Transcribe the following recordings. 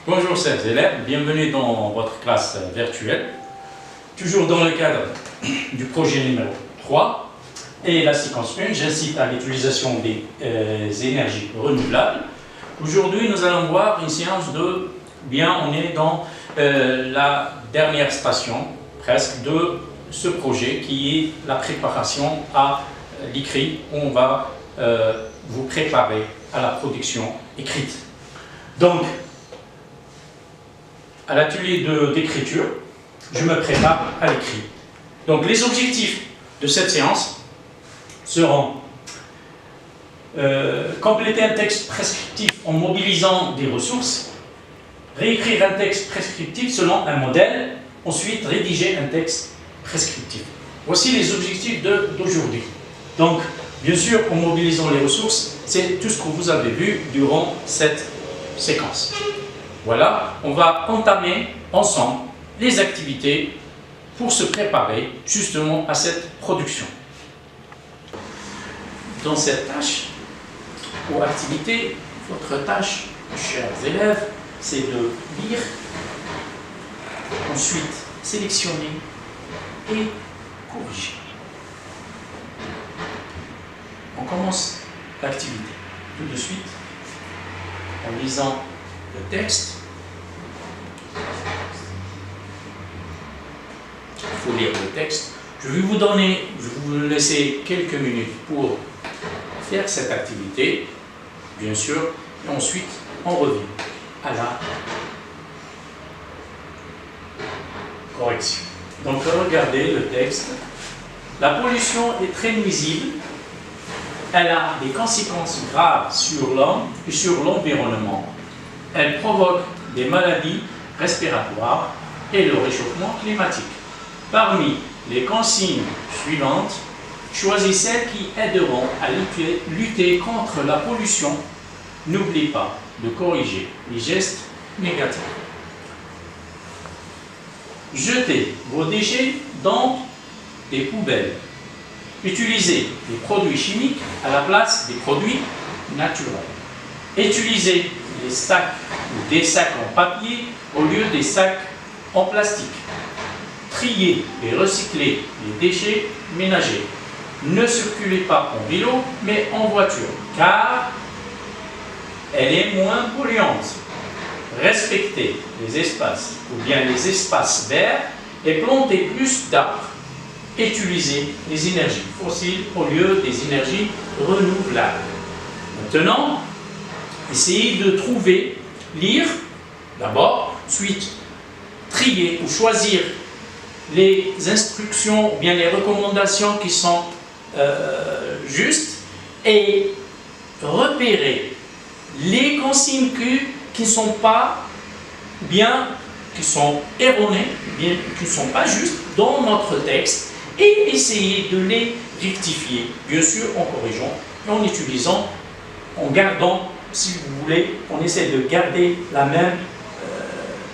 Bonjour chers élèves, bienvenue dans votre classe virtuelle. Toujours dans le cadre du projet numéro 3 et la séquence 1, j'incite à l'utilisation des énergies renouvelables. Aujourd'hui, nous allons voir une séance de, on est dans la dernière station presque de ce projet qui est la préparation à l'écrit. On va vous préparer à la production écrite. Donc, à l'atelier d'écriture, je me prépare à l'écrit. Donc, les objectifs de cette séance seront compléter un texte prescriptif en mobilisant des ressources, réécrire un texte prescriptif selon un modèle, ensuite rédiger un texte prescriptif. Voici les objectifs d'aujourd'hui. Donc, bien sûr, en mobilisant les ressources, c'est tout ce que vous avez vu durant cette séquence. Voilà, on va entamer ensemble les activités pour se préparer justement à cette production. Dans cette tâche ou activité, votre tâche, chers élèves, c'est de lire, ensuite sélectionner et corriger. On commence l'activité tout de suite en lisant le texte. Il faut lire le texte. Je vais vous laisser quelques minutes pour faire cette activité, bien sûr, et ensuite on revient à la correction. Donc regardez le texte. La pollution est très nuisible. Elle a des conséquences graves sur l'homme et sur l'environnement. Elle provoque des maladies respiratoires et le réchauffement climatique. Parmi les consignes suivantes, choisis celles qui aideront à lutter contre la pollution. N'oublie pas de corriger les gestes négatifs. Jetez vos déchets dans des poubelles. Utilisez des produits chimiques à la place des produits naturels. Utilisez des sacs ou des sacs en papier au lieu des sacs en plastique. Triez et recyclez les déchets ménagers. Ne circulez pas en vélo, mais en voiture, car elle est moins polluante. Respectez les espaces ou bien les espaces verts et plantez plus d'arbres. Utilisez les énergies fossiles au lieu des énergies renouvelables. Maintenant, essayez de trouver, lire d'abord, ensuite trier ou choisir les instructions ou bien les recommandations qui sont justes et repérer les consignes qui ne sont pas bien, qui sont erronées, bien, qui ne sont pas justes dans notre texte et essayer de les rectifier, bien sûr en corrigeant, en utilisant, en gardant, si vous voulez, on essaie de garder la même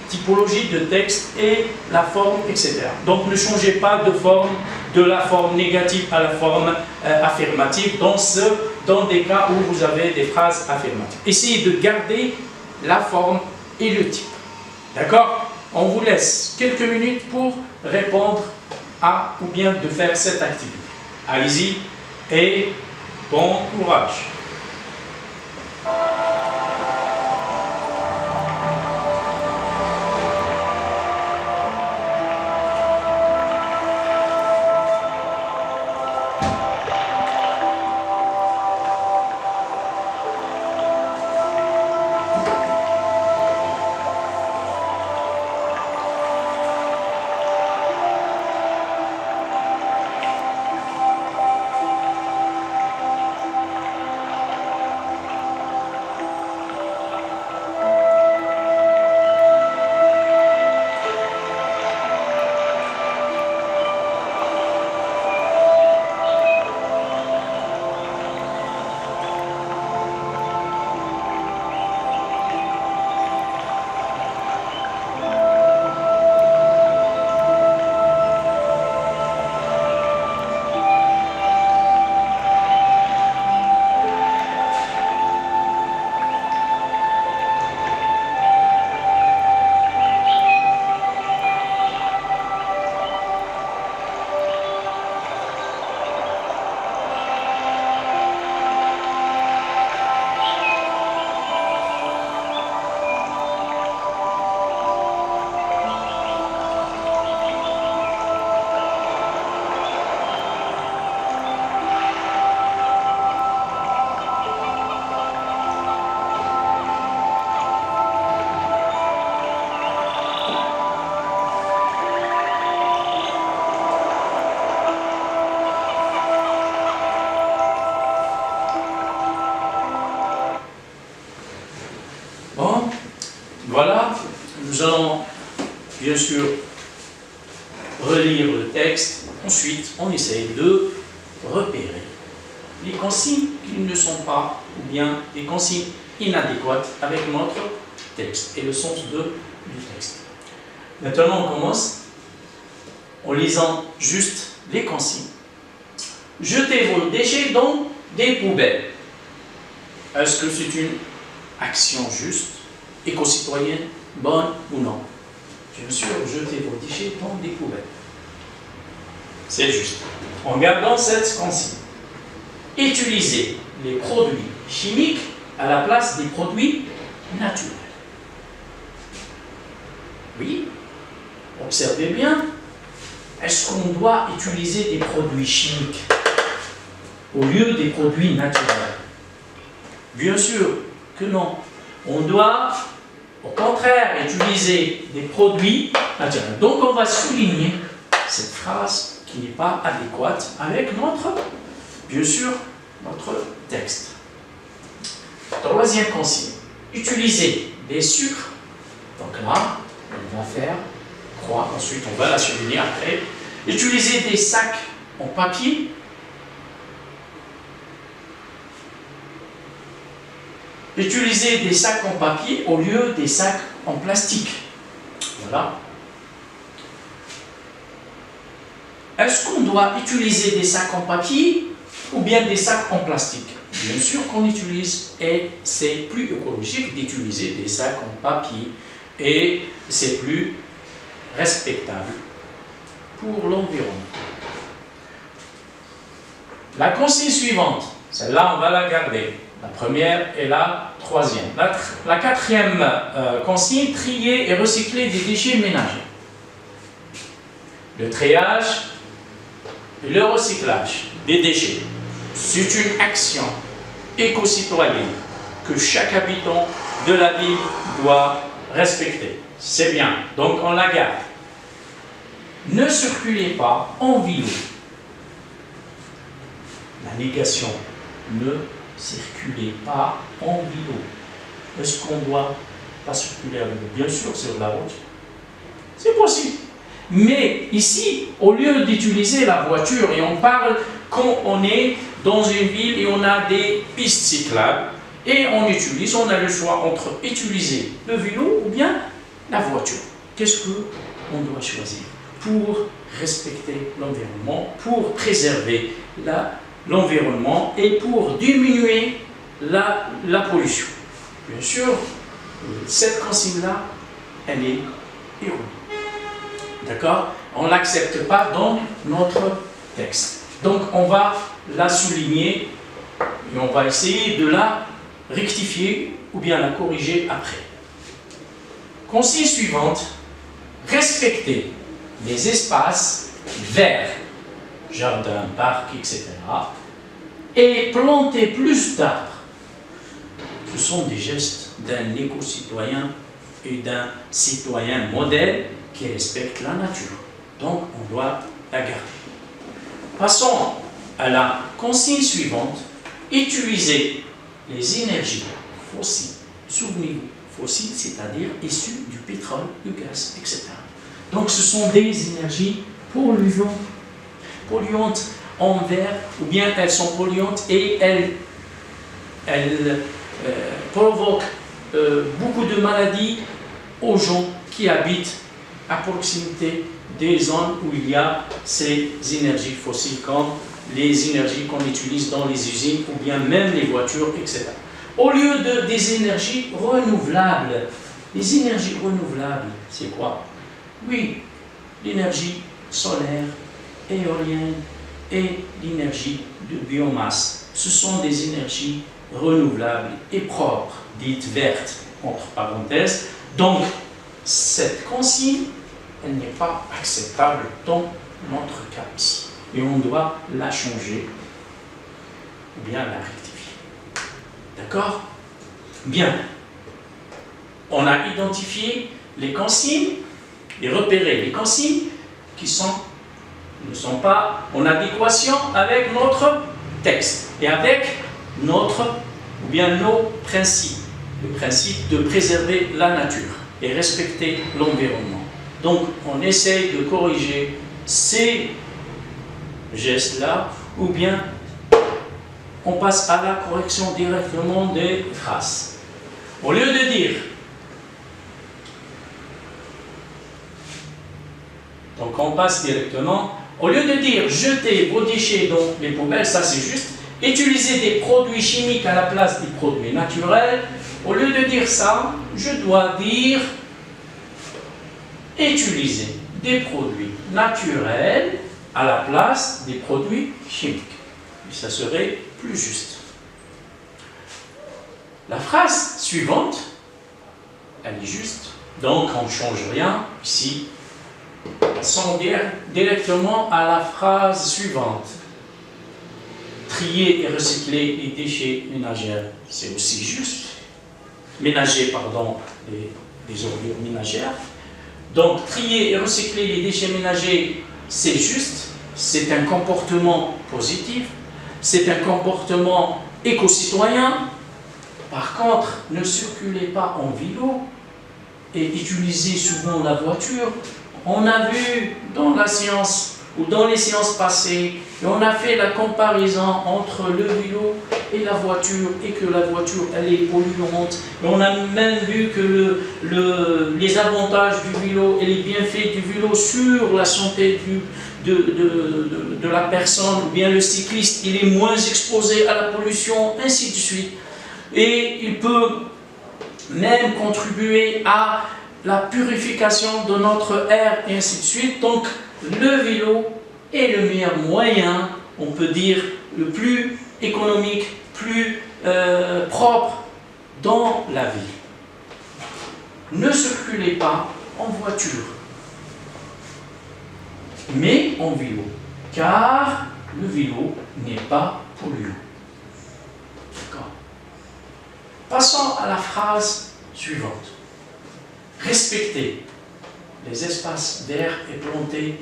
typologie de texte et la forme, etc. Donc ne changez pas de forme, de la forme négative à la forme affirmative dans des cas où vous avez des phrases affirmatives. Essayez de garder la forme et le type. D'accord? On vous laisse quelques minutes pour répondre à ou bien de faire cette activité. Allez-y et bon courage. Voilà, nous allons bien sûr relire le texte. Ensuite, on essaye de repérer les consignes qui ne sont pas, ou bien des consignes inadéquates avec notre texte et le sens du texte. Maintenant, on commence en lisant juste les consignes. Jetez vos déchets dans des poubelles. Est-ce que c'est une action juste, éco-citoyenne, bonne ou non? Bien sûr, jetez vos déchets dans des poubelles. C'est juste. En gardant cette consigne, utilisez les produits chimiques à la place des produits naturels. Oui, observez bien. Est-ce qu'on doit utiliser des produits chimiques au lieu des produits naturels? Bien sûr que non. On doit, au contraire, utiliser des produits naturels. Donc, on va souligner cette phrase qui n'est pas adéquate avec bien sûr, notre texte. Troisième consigne. Utiliser des sucres. Donc là, on va faire croix. Ensuite, on va la souligner après. Utiliser des sacs en papier. Utiliser des sacs en papier au lieu des sacs en plastique. Voilà. Est-ce qu'on doit utiliser des sacs en papier ou bien des sacs en plastique? Bien sûr qu'on utilise, et c'est plus écologique d'utiliser des sacs en papier et c'est plus respectable pour l'environnement. La consigne suivante, celle-là on va la garder. La première et la troisième. La quatrième consigne, trier et recycler des déchets ménagers. Le triage et le recyclage des déchets, c'est une action éco-citoyenne que chaque habitant de la ville doit respecter. C'est bien, donc on la garde. Ne circulez pas en vélo. La négation, ne circulez pas en vélo. Est-ce qu'on doit pas circuler à vélo? Bien sûr, sur la route. C'est possible. Mais ici, au lieu d'utiliser la voiture, et on parle quand on est dans une ville et on a des pistes cyclables, et on a le choix entre utiliser le vélo ou bien la voiture. Qu'est-ce qu'on doit choisir pour respecter l'environnement, pour préserver l'environnement et pour diminuer la pollution? Bien sûr, cette consigne-là, elle est erronée. D'accord? On ne l'accepte pas dans notre texte. Donc, on va la souligner et on va essayer de la rectifier ou bien la corriger après. Consigne suivante, respecter les espaces verts, jardins, parcs, etc. et planter plus d'arbres. Ce sont des gestes d'un éco-citoyen et d'un citoyen modèle qui respecte la nature. Donc, on doit la garder. Passons à la consigne suivante. Utiliser les énergies fossiles. Souvenez-vous, fossiles, c'est-à-dire issues du pétrole, du gaz, etc. Donc, ce sont des énergies polluantes envers, ou bien elles sont polluantes et elles provoquent beaucoup de maladies aux gens qui habitent à proximité des zones où il y a ces énergies fossiles, comme les énergies qu'on utilise dans les usines ou bien même les voitures, etc. Au lieu des énergies renouvelables. Les énergies renouvelables, c'est quoi? Oui, l'énergie solaire, éolienne et l'énergie de biomasse. Ce sont des énergies renouvelables et propres, dites vertes, entre parenthèses. Donc, cette consigne, elle n'est pas acceptable dans notre cas ici. Et on doit la changer ou bien la rectifier. D'accord? Bien. On a identifié les consignes et repéré les consignes qui ne sont pas en adéquation avec notre texte et avec nos principes. le principe de préserver la nature et respecter l'environnement. Donc, on essaye de corriger ces gestes-là, ou bien on passe à la correction directement des traces. Au lieu de dire, donc on passe directement, au lieu de dire jetez vos déchets dans les poubelles, ça c'est juste, utiliser des produits chimiques à la place des produits naturels, au lieu de dire ça, je dois dire utiliser des produits naturels à la place des produits chimiques. Et ça serait plus juste. La phrase suivante, elle est juste, donc on ne change rien. Ici, passons directement à la phrase suivante. Trier et recycler les déchets ménagers, c'est aussi juste. Les ordures ménagères. Donc, trier et recycler les déchets ménagers, c'est juste. C'est un comportement positif. C'est un comportement éco-citoyen. Par contre, ne circulez pas en vélo et utilisez souvent la voiture. On a vu dans la science ou dans les séances passées, et on a fait la comparaison entre le vélo et la voiture, et que la voiture, elle est polluante. Et on a même vu que les avantages du vélo et les bienfaits du vélo sur la santé de la personne, ou bien le cycliste, il est moins exposé à la pollution, ainsi de suite. Et il peut même contribuer à la purification de notre air, et ainsi de suite. Donc, le vélo est le meilleur moyen, on peut dire, le plus économique, plus propre dans la vie. Ne circulez pas en voiture, mais en vélo, car le vélo n'est pas polluant. D'accord. Passons à la phrase suivante. Respectez les espaces verts et plantés.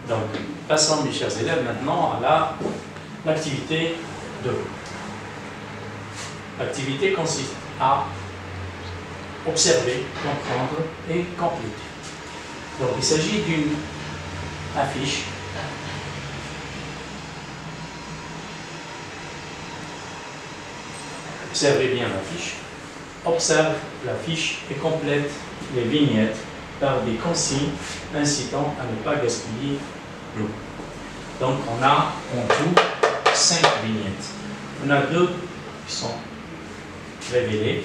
Donc, passons, mes chers élèves, maintenant à l'activité 2. L'activité consiste à observer, comprendre et compléter. Donc, il s'agit d'une affiche observez bien l'affiche. Observe l'affiche et complète les vignettes par des consignes incitant à ne pas gaspiller l'eau. Donc on a en tout 5 vignettes. On a 2 qui sont révélées.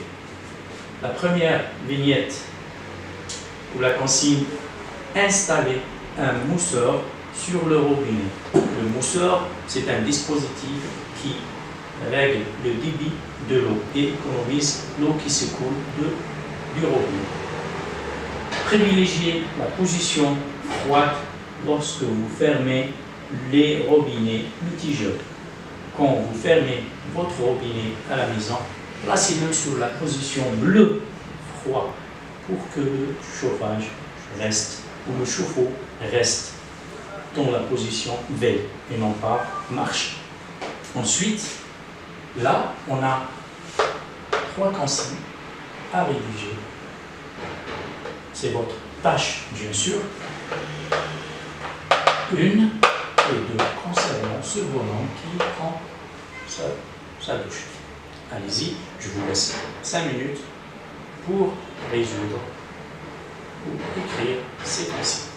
La première vignette où la consigne installer un mousseur sur le robinet. Le mousseur, c'est un dispositif qui règle le débit de l'eau et économise l'eau qui s'écoule du robinet. Privilégiez la position froide lorsque vous fermez les robinets mitigeurs. Quand vous fermez votre robinet à la maison, placez-le sur la position bleue froid pour que le chauffage reste, ou le chauffe-eau reste dans la position veille et non pas marche. Ensuite, là, on a 3 consignes à rédiger. C'est votre tâche, bien sûr. 1 et 2 concernant ce bonhomme qui prend sa douche. Allez-y, je vous laisse 5 minutes pour résoudre ou écrire ces consignes.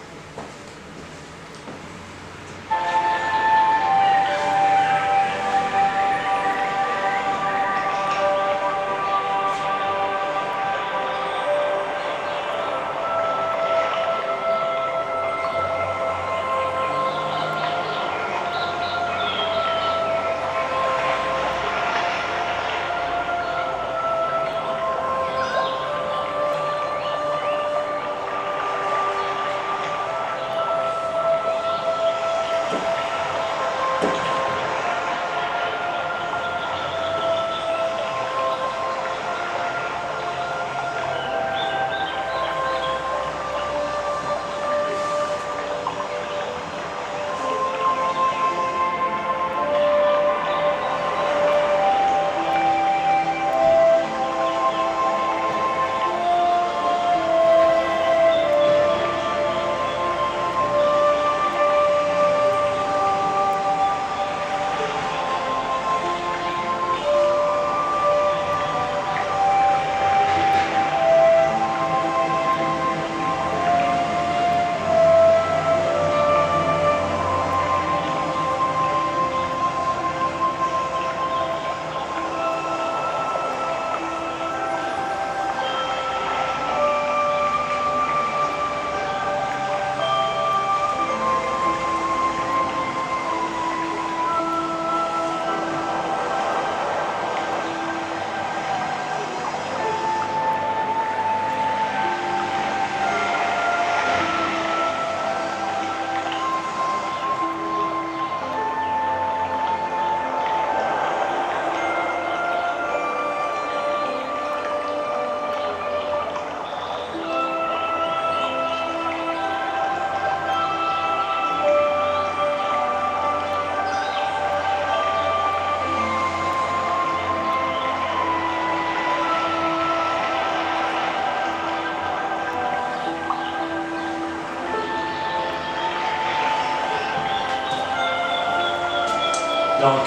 Donc,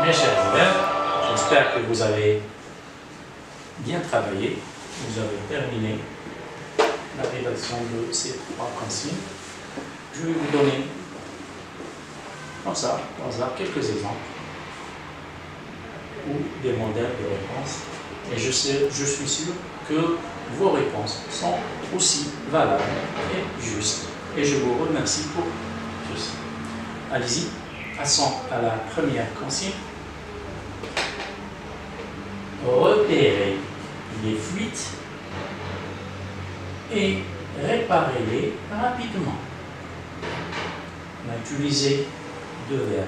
mes chers élèves, j'espère que vous avez bien travaillé, vous avez terminé la rédaction de ces 3 consignes. Je vais vous donner, comme ça, au hasard, quelques exemples ou des modèles de réponse. Et je suis sûr que vos réponses sont aussi valables et justes. Et je vous remercie pour ceci. Allez-y, passons à la première consigne. Repérez les fuites et réparez-les rapidement. On a utilisé 2 verbes.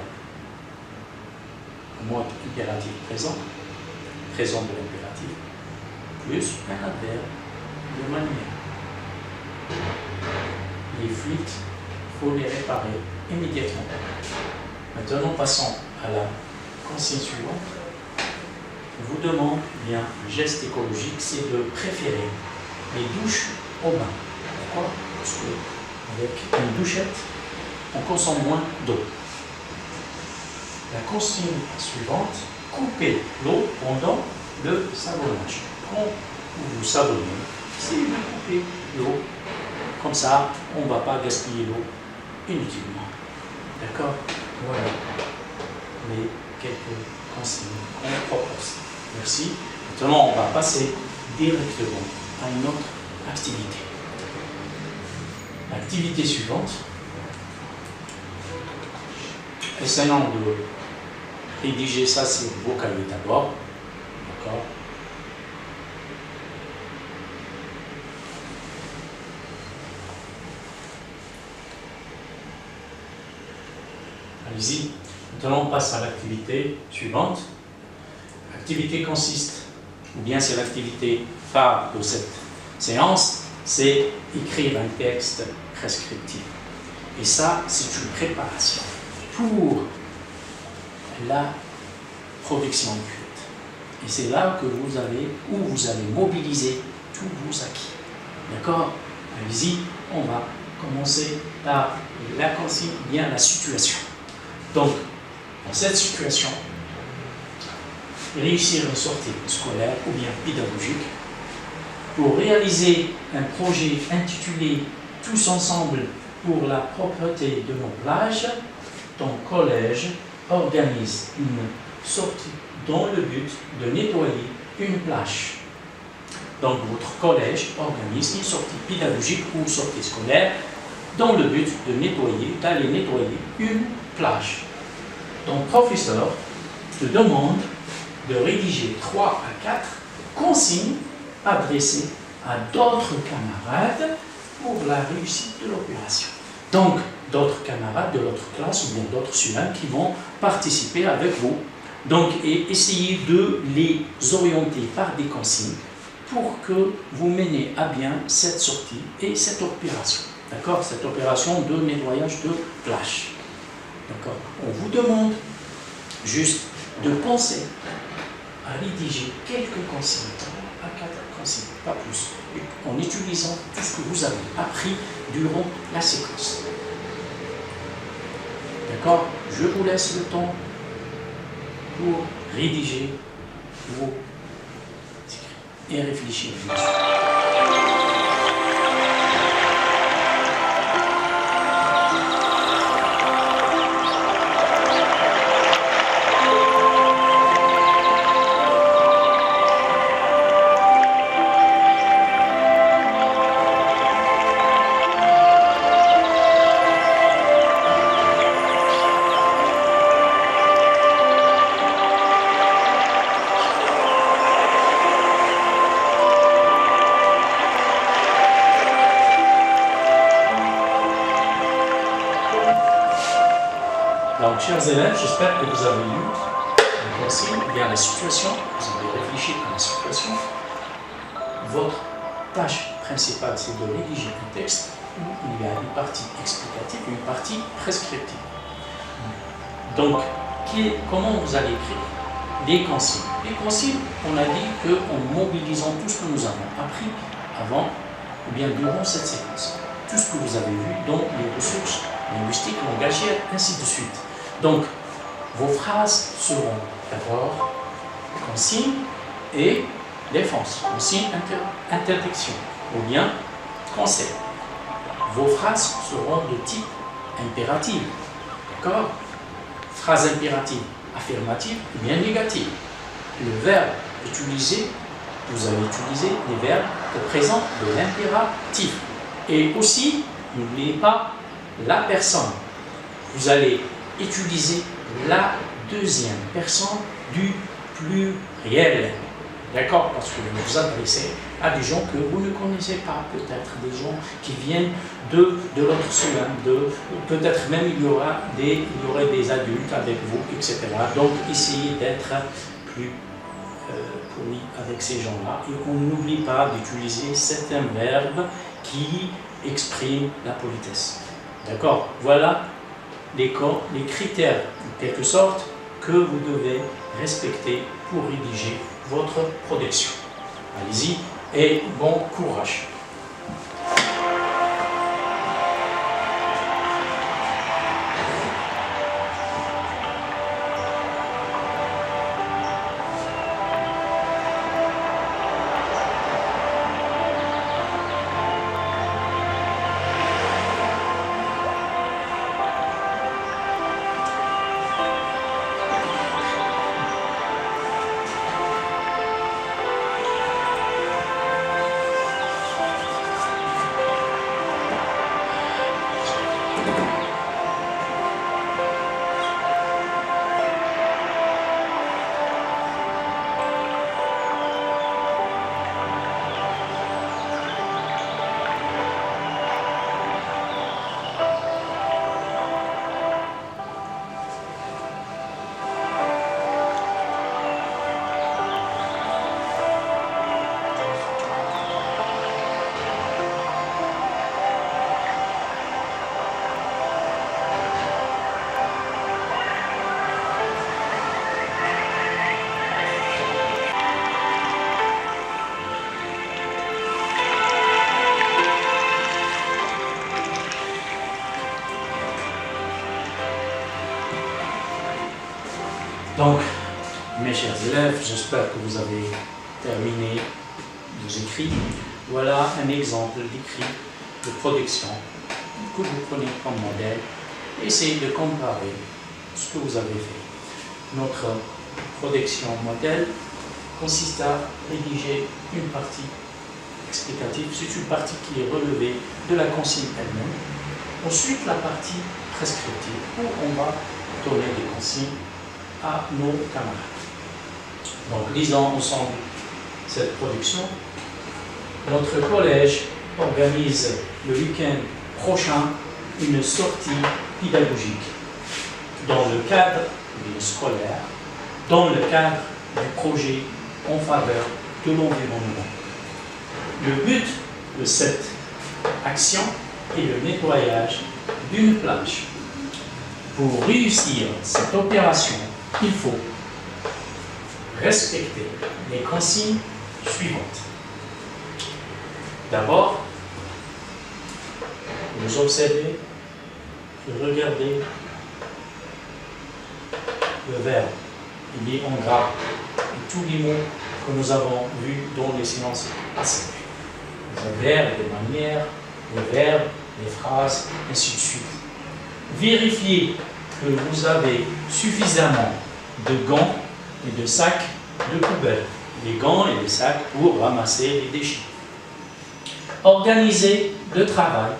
Mode impératif présent, présent de l'impératif, plus un adverbe de manière. Les fuites, il faut les réparer immédiatement. Maintenant, passons à la consigne suivante. Je vous demande bien, un geste écologique, c'est de préférer les douches au bain. Pourquoi? Parce qu'avec une douchette, on consomme moins d'eau. La consigne suivante, coupez l'eau pendant le savonnage. Quand vous savonnez, essayez de couper l'eau. Comme ça, on ne va pas gaspiller l'eau inutilement. D'accord? Voilà les quelques consignes qu'on propose. Merci. Maintenant, on va passer directement à une autre activité. L'activité suivante, essayons de rédiger ça sur vos cahiers d'abord. D'accord? Allez-y. Maintenant, on passe à l'activité suivante. L'activité consiste, ou bien c'est l'activité phare de cette séance, c'est écrire un texte prescriptif. Et ça, c'est une préparation pour la production écrite. Et c'est là que vous allez mobiliser tous vos acquis. D'accord? Allez-y, on va commencer par la consigne, bien la situation. Donc, dans cette situation, réussir une sortie scolaire ou bien pédagogique, pour réaliser un projet intitulé « Tous ensemble pour la propreté de nos plages », ton collège organise une sortie dans le but de nettoyer une plage. Donc, votre collège organise une sortie pédagogique ou sortie scolaire dans le but d'aller nettoyer une plage. Ton professeur te demande de rédiger 3 à 4 consignes adressées à d'autres camarades pour la réussite de l'opération. Donc, d'autres camarades de l'autre classe ou bien d'autres students qui vont participer avec vous. Donc, et essayez de les orienter par des consignes pour que vous menez à bien cette sortie et cette opération. D'accord? Cette opération de nettoyage de plage. D'accord? On vous demande juste de penser à rédiger quelques consignes, 3 à 4 consignes, pas plus, en utilisant tout ce que vous avez appris durant la séquence. D'accord? Je vous laisse le temps pour rédiger vos écrits et réfléchir dessus. Donc, chers élèves, j'espère que vous avez lu les consignes, bien la situation, vous avez réfléchi à la situation. Votre tâche principale, c'est de rédiger un texte où il y a une partie explicative et une partie prescriptive. Donc, comment vous allez écrire les consignes? Les consignes, on a dit qu'en mobilisant tout ce que nous avons appris avant, ou bien durant cette séquence, tout ce que vous avez vu dans les ressources linguistiques, langagières, ainsi de suite. Donc, vos phrases seront d'abord consigne et défense, consigne, interdiction, ou bien conseil. Vos phrases seront de type impératif, d'accord? Phrase impérative, affirmative ou bien négative. Le verbe utilisé, vous allez utiliser les verbes au présent de l'impératif. Et aussi, n'oubliez pas la personne. Vous allez utiliser la deuxième personne du pluriel. D'accord? Parce que vous vous adressez à des gens que vous ne connaissez pas, peut-être des gens qui viennent de l'autre semaine, peut-être même il y aurait des adultes avec vous, etc. Donc essayez d'être plus poli avec ces gens-là et on n'oublie pas d'utiliser certains verbes qui expriment la politesse. D'accord? Voilà les critères, en quelque sorte, que vous devez respecter pour rédiger votre production. Allez-y et bon courage. Donc, mes chers élèves, j'espère que vous avez terminé vos écrits. Voilà un exemple d'écrit de production que vous prenez comme modèle. Essayez de comparer ce que vous avez fait. Notre production modèle consiste à rédiger une partie explicative. C'est une partie qui est relevée de la consigne elle-même. Ensuite, la partie prescriptive, où on va donner des consignes à nos camarades. Donc, lisons ensemble cette production. Notre collège organise le week-end prochain une sortie pédagogique dans le cadre scolaire, dans le cadre du projet en faveur de l'environnement. Le but de cette action est le nettoyage d'une plage. Pour réussir cette opération, il faut respecter les consignes suivantes. D'abord, vous observez, vous regardez le verbe. Il est en gras. Et tous les mots que nous avons vus dans les séances passées. Les verbes, les manières, les verbes, les phrases, ainsi de suite. Vérifiez que vous avez suffisamment de gants et de sacs de poubelle. Les gants et les sacs pour ramasser les déchets. Organisez le travail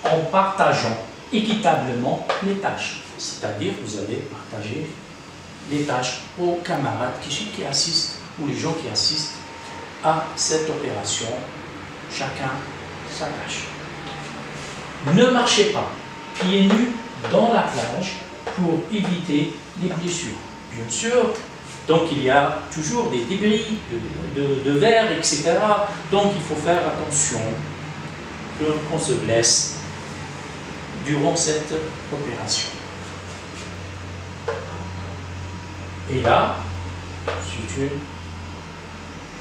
en partageant équitablement les tâches. C'est-à-dire que vous allez partager les tâches aux camarades qui assistent ou les gens qui assistent à cette opération, chacun sa tâche. Ne marchez pas pieds nus dans la plage pour éviter les blessures. Bien sûr, donc il y a toujours des débris de verre, etc. Donc il faut faire attention qu'on se blesse durant cette opération. Et là, c'est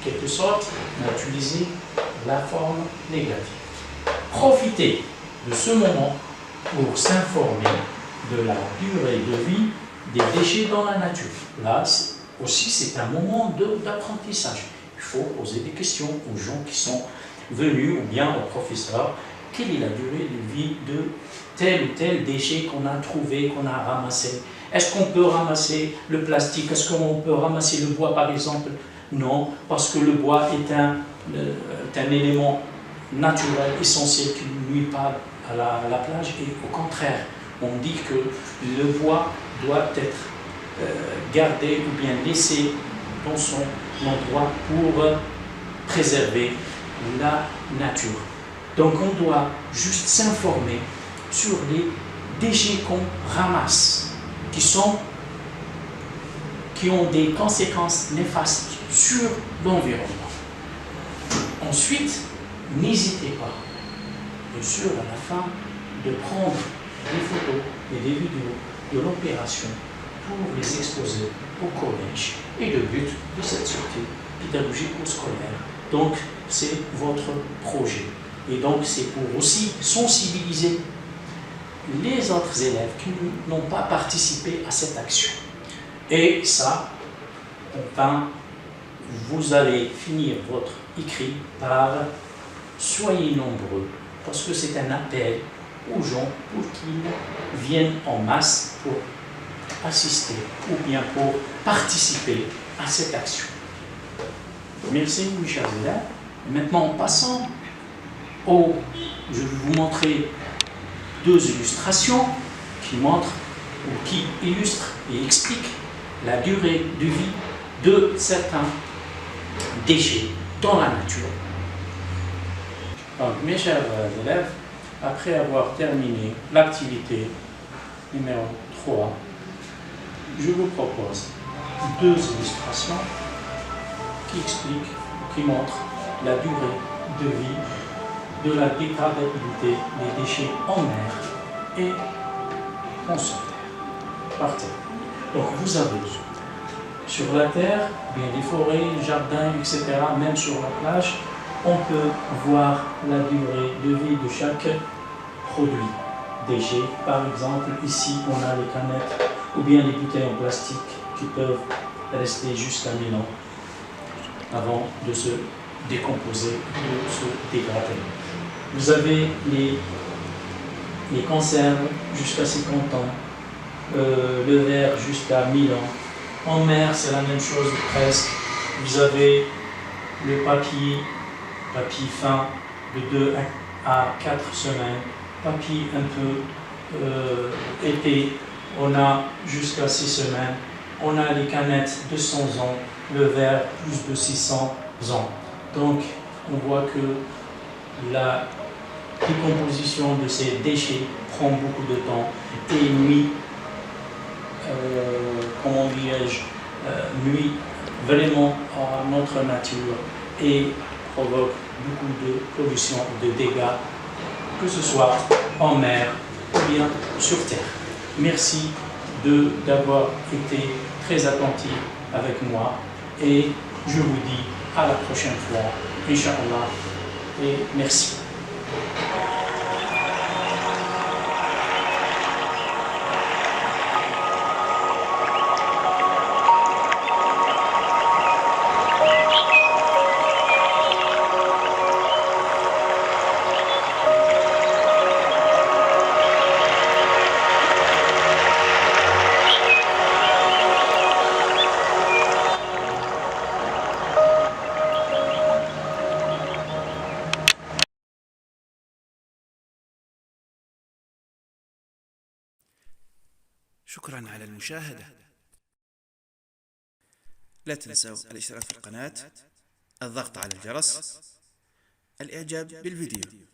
quelque sorte, on a utilisé la forme négative. Profitez de ce moment pour s'informer de la durée de vie des déchets dans la nature. Là aussi, c'est un moment d'apprentissage. Il faut poser des questions aux gens qui sont venus ou bien aux professeurs. Quelle est la durée de vie de tel ou tel déchet qu'on a trouvé, qu'on a ramassé? Est-ce qu'on peut ramasser le plastique? Est-ce qu'on peut ramasser le bois, par exemple? Non, parce que le bois est un élément naturel, essentiel, qui ne nuit pas à la plage. Et au contraire, on dit que le bois doit être gardé ou bien laissé dans son endroit pour préserver la nature. Donc on doit juste s'informer sur les déchets qu'on ramasse, qui ont des conséquences néfastes sur l'environnement. Ensuite, n'hésitez pas, bien sûr, à la fin, de prendre des photos et des vidéos de l'opération pour les exposer au collège. Et le but de cette sortie pédagogique ou scolaire, donc, c'est votre projet. Et donc, c'est pour aussi sensibiliser les autres élèves qui n'ont pas participé à cette action. Et ça, enfin, vous allez finir votre écrit par soyez nombreux, parce que c'est un appel aux gens pour qu'ils viennent en masse pour assister ou bien pour participer à cette action. Merci, mes chers élèves. Maintenant, en passant je vais vous montrer deux illustrations qui montrent ou qui illustrent et expliquent la durée de vie de certains déchets dans la nature. Donc, mes chers élèves, après avoir terminé l'activité numéro 3, je vous propose deux illustrations qui expliquent, qui montrent la durée de vie de la dégradabilité des déchets en mer et en sur terre, par terre. Donc vous avez sur la terre, bien des forêts, jardins, etc., même sur la plage, on peut voir la durée de vie de chaque produit. Déchets, par exemple, ici on a les canettes ou bien les bouteilles en plastique qui peuvent rester jusqu'à 1000 ans avant de se décomposer, de se dégrader. Vous avez les conserves jusqu'à 50 ans, le verre jusqu'à 1000 ans. En mer, c'est la même chose presque. Vous avez le papier fin de 2 à 4 semaines, papier un peu épais, on a jusqu'à 6 semaines. On a les canettes de 100 ans, le verre plus de 600 ans. Donc, on voit que la décomposition de ces déchets prend beaucoup de temps et nuit, nuit vraiment à notre nature et provoque beaucoup de pollution, de dégâts, que ce soit en mer ou bien sur terre. Merci d'avoir été très attentif avec moi et je vous dis à la prochaine fois, Inch'Allah, et merci. شكرا على المشاهدة. لا تنسوا الاشتراك في القناة، الضغط على الجرس، الإعجاب بالفيديو.